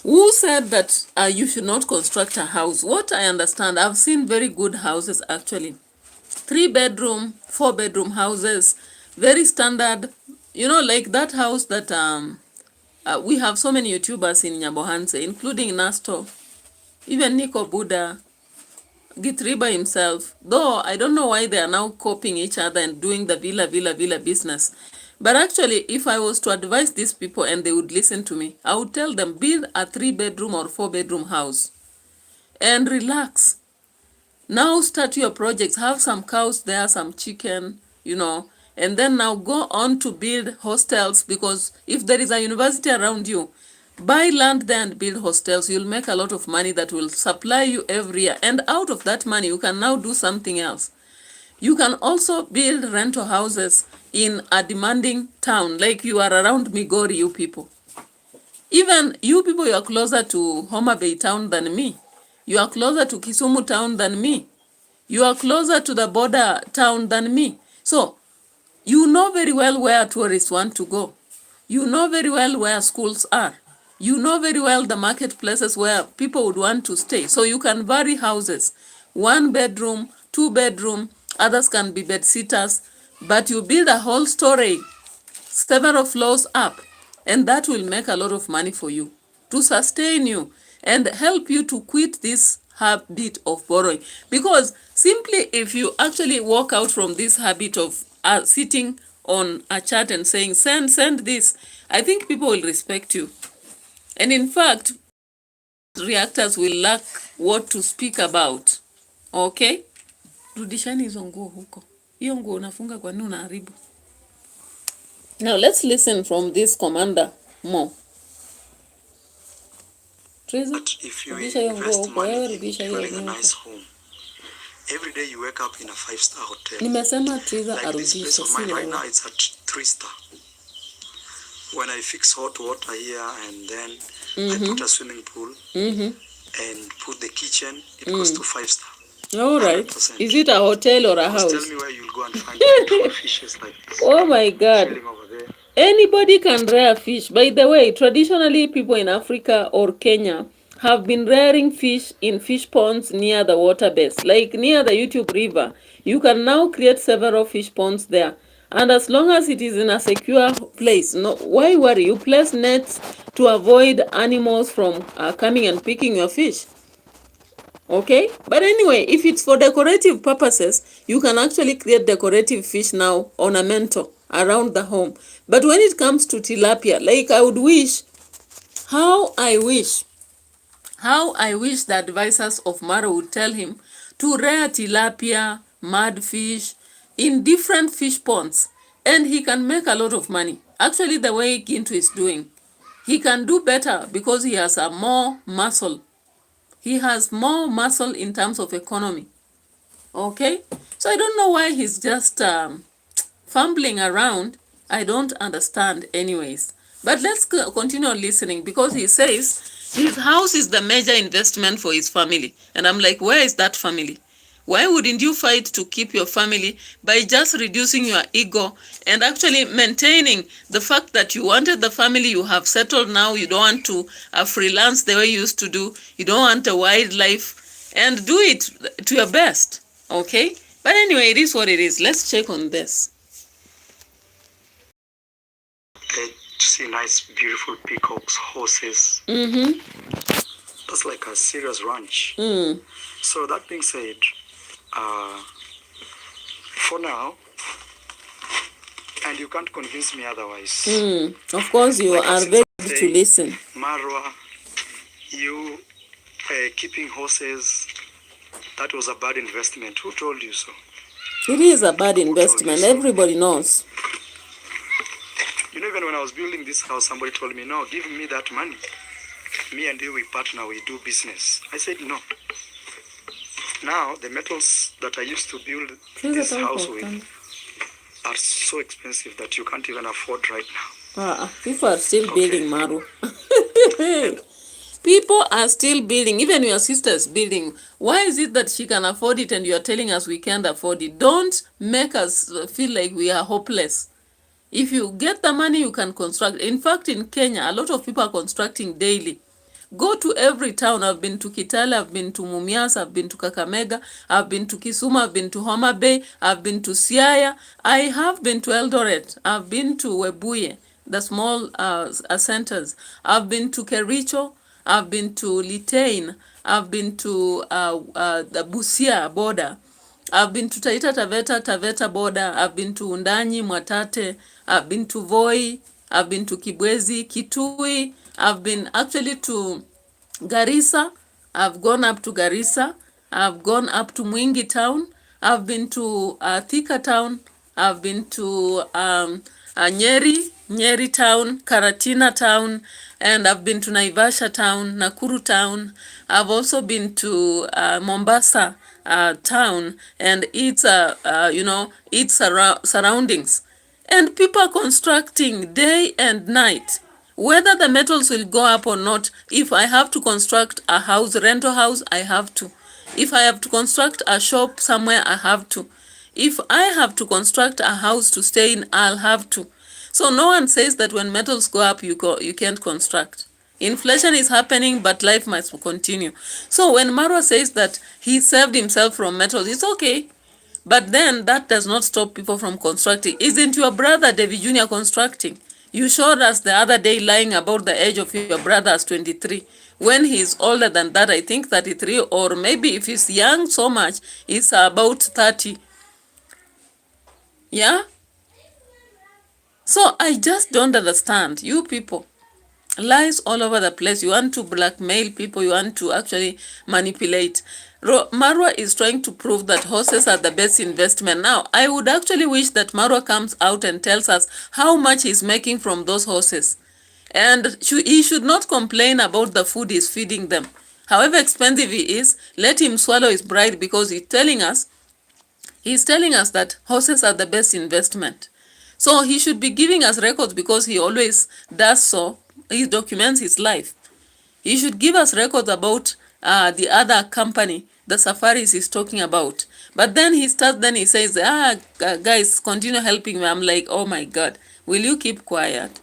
S1: Who said that you should not construct a house? What I understand, I've seen very good houses actually. 3-bedroom, 4-bedroom houses, very standard. You know, like that house that we have so many YouTubers in Nyabohanse, including Nasto, even Nico Buddha, Gitriba himself. Though I don't know why they are now copying each other and doing the villa business. But actually, if I was to advise these people and they would listen to me, I would tell them, build a 3-bedroom or 4-bedroom house and relax. Now start your projects, have some cows there, some chicken, you know, and then now go on to build hostels, because if there is a university around you, buy land there and build hostels. You'll make a lot of money that will supply you every year. And out of that money, you can now do something else. You can also build rental houses in a demanding town, like you are around Migori, you people. Even you people, you are closer to Homa Bay town than me. You are closer to Kisumu town than me. You are closer to the border town than me. So, You know very well where tourists want to go. You know very well where schools are. You know very well the marketplaces where people would want to stay. So you can vary houses. 1 bedroom, 2 bedroom, others can be bed sitters. But you build a whole story, several floors up, and that will make a lot of money for you to sustain you and help you to quit this habit of borrowing. Because simply if you actually walk out from this habit of sitting on a chat and saying, send this, I think people will respect you. And in fact, reactors will lack what to speak about. Okay? Rudishani hizo nguo huko. Hiyo nguo unafunga kwa nini unaharibu? Now let's listen from this commander more.
S2: But if you invest money in a nice home, every day you wake up in a 5-star hotel.
S1: Nimesema Triza
S2: like this place of mine right now, it's at 3-star. When I fix hot water here and then I put a swimming pool and put the kitchen, it goes to 5-star.
S1: All right. 100%. Is it a hotel or a house?
S2: Tell me where you'll go and find fishes like this.
S1: Oh my God.
S2: Over there.
S1: Anybody can rear fish. By the way, traditionally people in Africa or Kenya have been rearing fish in fish ponds near the water base, like near the YouTube river. You can now create several fish ponds there. And as long as it is in a secure place, no, why worry? You place nets to avoid animals from coming and picking your fish. Okay, but anyway, if it's for decorative purposes, you can actually create decorative fish now, ornamental, around the home. But when it comes to tilapia, like I would wish, how I wish the advisors of Maro would tell him to rear tilapia, mudfish in different fish ponds, and he can make a lot of money. Actually, the way Gintu is doing, he can do better because he has a more muscle. He has more muscle in terms of economy. Okay? So I don't know why he's just fumbling around. I don't understand anyways. But let's continue listening because he says his house is the major investment for his family. And I'm like, where is that family? Why wouldn't you fight to keep your family by just reducing your ego and actually maintaining the fact that you wanted the family you have settled now, you don't want to freelance the way you used to do, you don't want a wildlife, and do it to your best, okay? But anyway, it is what it is. Let's check on this.
S2: To see nice, beautiful peacocks, horses. That's like a serious ranch. So that being said, for now, and you can't convince me otherwise.
S1: Of course, you are ready to listen.
S2: Marwa, you keeping horses, that was a bad investment. Who told you so?
S1: It is a bad investment. Everybody knows.
S2: You know, even when I was building this house, somebody told me, no, give me that money. Me and you, we partner, we do business. I said, no. Now, the metals that I used to build this house with are so expensive that you can't even afford right now.
S1: People are still building, Maru. People are still building. Even your sister is building. Why is it that she can afford it and you are telling us we can't afford it? Don't make us feel like we are hopeless. If you get the money, you can construct. In fact, in Kenya, a lot of people are constructing daily. Go to every town. I've been to Kitale, I've been to Mumias, I've been to Kakamega, I've been to Kisumu, I've been to Homa Bay, I've been to Siaya, I have been to Eldoret, I've been to Webuye, the small centers, I've been to Kericho, I've been to Litein, I've been to the Busia border, I've been to Taita Taveta border, I've been to Undanyi, Mwatate, I've been to Voi, I've been to Kibwezi, Kitui, I've been actually to Garissa. I've gone up to Garissa. I've gone up to Mwingi town. I've been to Thika town. I've been to Nyeri town, Karatina town, and I've been to Naivasha town, Nakuru town. I've also been to Mombasa town and its its surroundings. And people are constructing day and night. Whether the metals will go up or not, if I have to construct a house, rental house, I have to. If I have to construct a shop somewhere, I have to. If I have to construct a house to stay in, I'll have to. So no one says that when metals go up, you can't construct. Inflation is happening, but life must continue. So when Marwa says that he saved himself from metals, it's okay. But then that does not stop people from constructing. Isn't your brother David Jr. constructing? You showed us the other day lying about the age of your brother as 23. When he's older than that, I think 33, or maybe if he's young so much, it's about 30. Yeah? So I just don't understand. You people, lies all over the place. You want to blackmail people. You want to actually manipulate. Marwa is trying to prove that horses are the best investment. Now, I would actually wish that Marwa comes out and tells us how much he's making from those horses. And he should not complain about the food he's feeding them. However expensive he is, let him swallow his pride, because he's telling us that horses are the best investment. So he should be giving us records, because he always does so. He documents his life. He should give us records about the other company, the safaris he's talking about. But then he says, guys, continue helping me. I'm like, oh my God, will you keep quiet?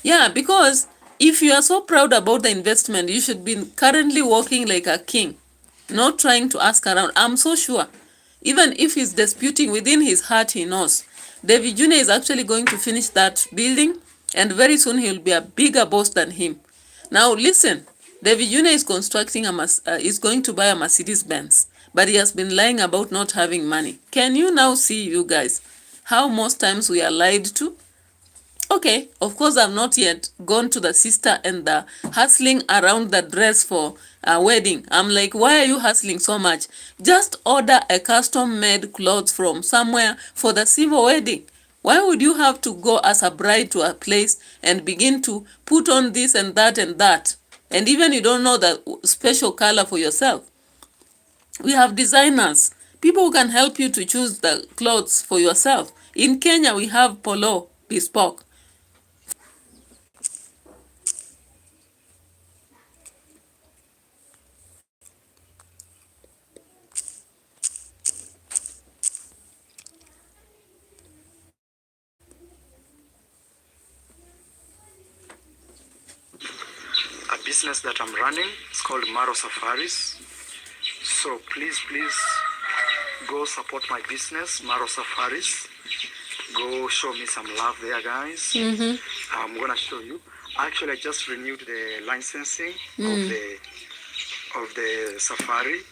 S1: Yeah, because if you are so proud about the investment, you should be currently walking like a king, not trying to ask around. I'm so sure, even if he's disputing within his heart, he knows. David Jr. is actually going to finish that building, and very soon he'll be a bigger boss than him. Now listen, David Jr. is constructing is going to buy a Mercedes Benz, but he has been lying about not having money. Can you now see, you guys, how most times we are lied to? Okay, of course, I've not yet gone to the sister and the hustling around the dress for a wedding. I'm like, why are you hustling so much? Just order a custom-made clothes from somewhere for the civil wedding. Why would you have to go as a bride to a place and begin to put on this and that and that? And even you don't know the special color for yourself. We have designers, people who can help you to choose the clothes for yourself. In Kenya, we have Polo Bespoke.
S2: A business that I'm running. It's called Maro Safaris. So please go support my business, Maro Safaris. Go show me some love there, guys. I'm gonna show you. Actually, I just renewed the licensing of the safari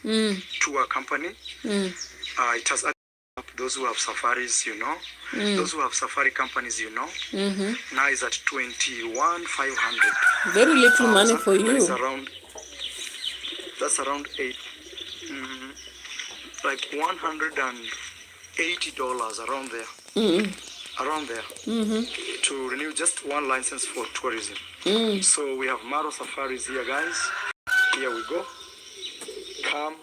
S2: tour company. It has those who have safaris, those who have safari companies, now is at 21,500.
S1: Very little money for you.
S2: That's around like $180 around there. Around there to renew just one license for tourism. So we have Maro Safaris here, guys. Here we go. Come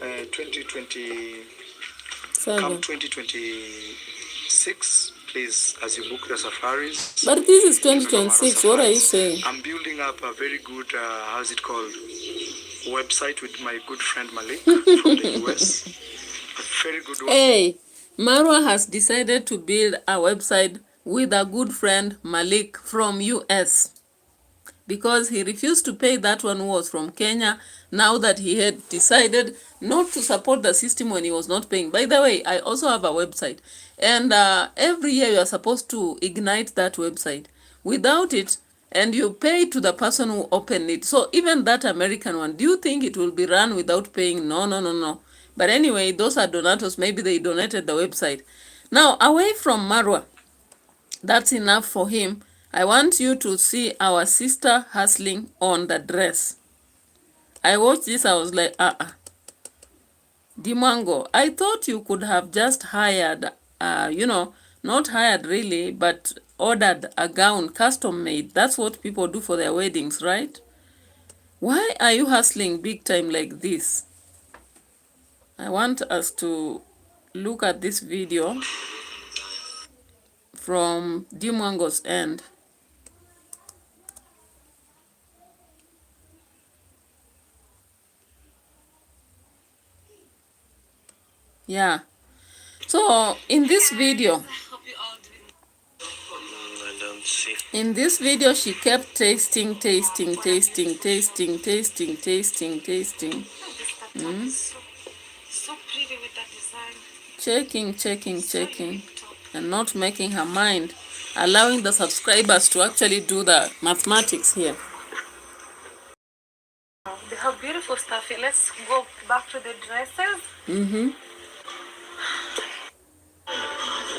S2: 2026, please, as you book the safaris.
S1: But this is 2026. What are you saying?
S2: I'm building up a very good, how's it called, website with my good friend Malik from the US. A very good one.
S1: Hey, Marwa has decided to build a website with a good friend Malik from US, because he refused to pay that one who was from Kenya, now that he had decided not to support the system when he was not paying. By the way, I also have a website, and every year you are supposed to ignite that website. Without it, and you pay to the person who opened it. So even that American one, do you think it will be run without paying? No. But anyway, those are donators. Maybe they donated the website. Now, away from Marwa, that's enough for him. I want you to see our sister hustling on the dress. I watched this, I was like, Dimango, I thought you could have just hired, not hired really, but ordered a gown custom made. That's what people do for their weddings, right? Why are you hustling big time like this? I want us to look at this video from Dimango's end. Yeah, So in this video,
S3: I don't see.
S1: in this video, she kept tasting.
S4: Oh, this laptop is so pretty with that design.
S1: Checking, and not making her mind, allowing the subscribers to actually do the mathematics here.
S4: They have beautiful stuff here. Let's go back to the dresses.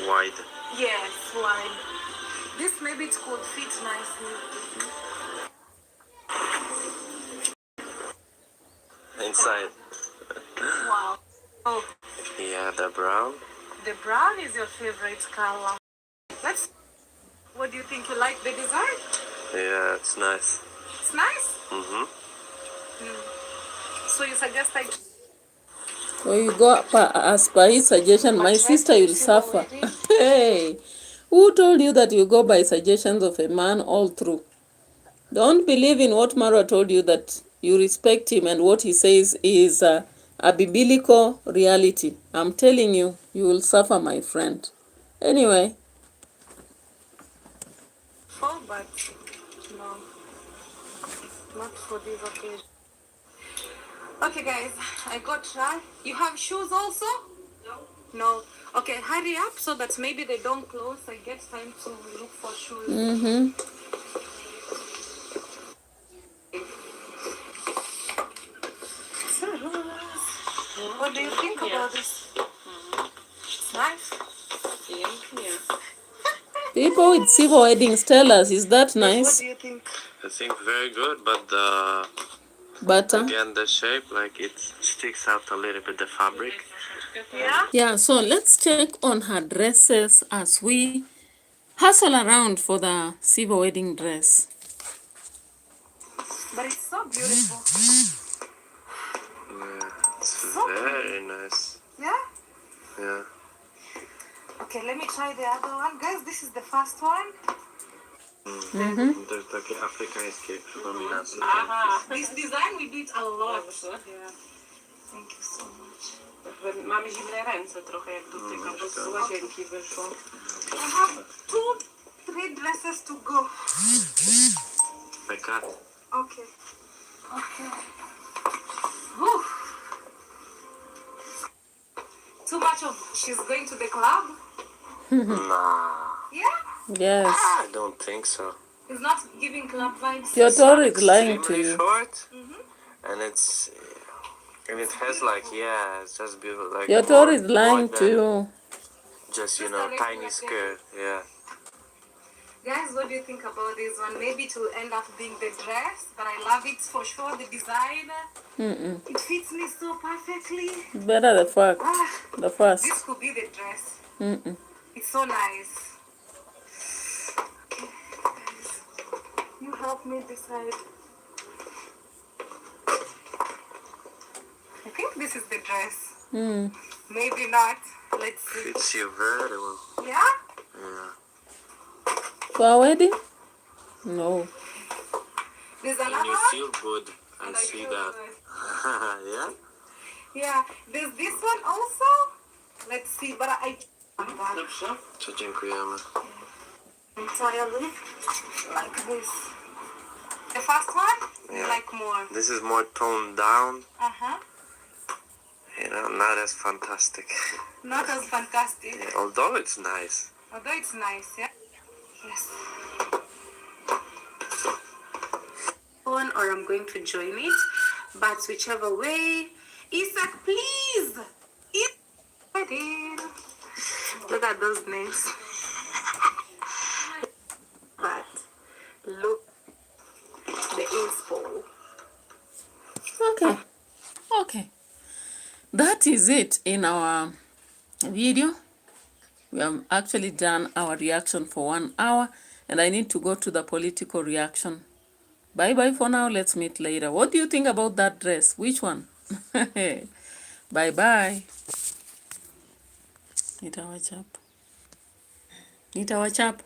S3: Wide.
S4: Yes, wide. This maybe it could fit nicely.
S3: Inside.
S4: Wow. Oh,
S3: Yeah, the brown.
S4: the brown is your favorite color. Let's. What do you think? You like the design?
S3: Yeah, it's nice.
S4: It's nice.
S3: Mm-hmm.
S4: So you suggest I.
S1: So you go as per his suggestion. My sister will suffer. Hey, who told you that you go by suggestions of a man all through? Don't believe in what Marwa told you, that you respect him and what he says is a biblical reality. I'm telling you, you will suffer, my friend. Anyway.
S4: Oh, but no, not for this occasion. Okay, guys, I got try. You have shoes also? No. No. Okay, hurry up so that maybe they don't close. I get time to look for shoes. What do you think about this? It's nice.
S1: People with silver weddings tell us, is that
S4: What
S1: nice?
S4: do you think?
S3: I think very good, but
S1: But
S3: again, the shape, like it sticks out a little bit, the fabric.
S4: Yeah?
S1: yeah, so let's check on her dresses as we hustle around for the silver wedding dress.
S4: But it's so beautiful.
S3: Yeah, it's
S4: So
S3: very nice.
S4: Yeah?
S3: Yeah.
S4: Okay, let me try the other one. Guys, this is the first one.
S3: To jest takie afrykańskie, przypomina.
S4: This design we did a lot. Yeah. Thank you so much.
S5: Mamy zimne ręce trochę, jak dotykam, bo z łazienki wyszło.
S4: I have 3 dresses to go.
S3: The cat.
S4: Okay. Whew. Too much of she's going to the club?
S3: Nah,
S4: Yeah?
S1: Yes.
S3: I don't think so.
S4: It's not giving club vibes.
S1: Your daughter is lying to
S3: Extremely
S1: you.
S3: short, and it has like, yeah, it's just beautiful. Like
S1: Your daughter
S3: more-
S1: is lying
S3: more
S1: to
S3: than
S1: you.
S3: Just,
S4: Just a
S3: tiny
S4: regular
S3: skirt, yeah.
S4: Guys, what do you think about this one? Maybe it will end up being the dress, but I love it for sure. The design, it fits me so perfectly.
S1: Better the fact. The first.
S4: This could be the dress. It's so nice. Okay, guys, you help me decide. I think this is the dress. Maybe not. Let's see.
S3: Fits you very well.
S4: Yeah?
S3: Yeah.
S1: For a wedding? No.
S4: There's
S3: And
S4: another
S3: you
S4: one.
S3: feel good. I
S4: And
S3: see
S4: feel
S3: that.
S4: good.
S3: Yeah?
S4: Yeah, there's this one also. Let's see, but I
S5: Dobrze.
S3: Co dziękujemy.
S4: entirely like this. The first one, you
S3: Yeah.
S4: like more.
S3: This is more toned down,
S4: Uh-huh.
S3: not as fantastic.
S4: Not as fantastic.
S3: Yeah, although it's nice.
S4: Although it's nice, yeah? Yes. On, or I'm going to join it. But whichever way. Isaac, please! Look at those names. But look the inspo.
S1: Okay. That is it in our video. We have actually done our reaction for 1 hour, and I need to go to the political reaction. Bye for now. Let's meet later. What do you think about that dress? Which one? Bye. Nitawachapa.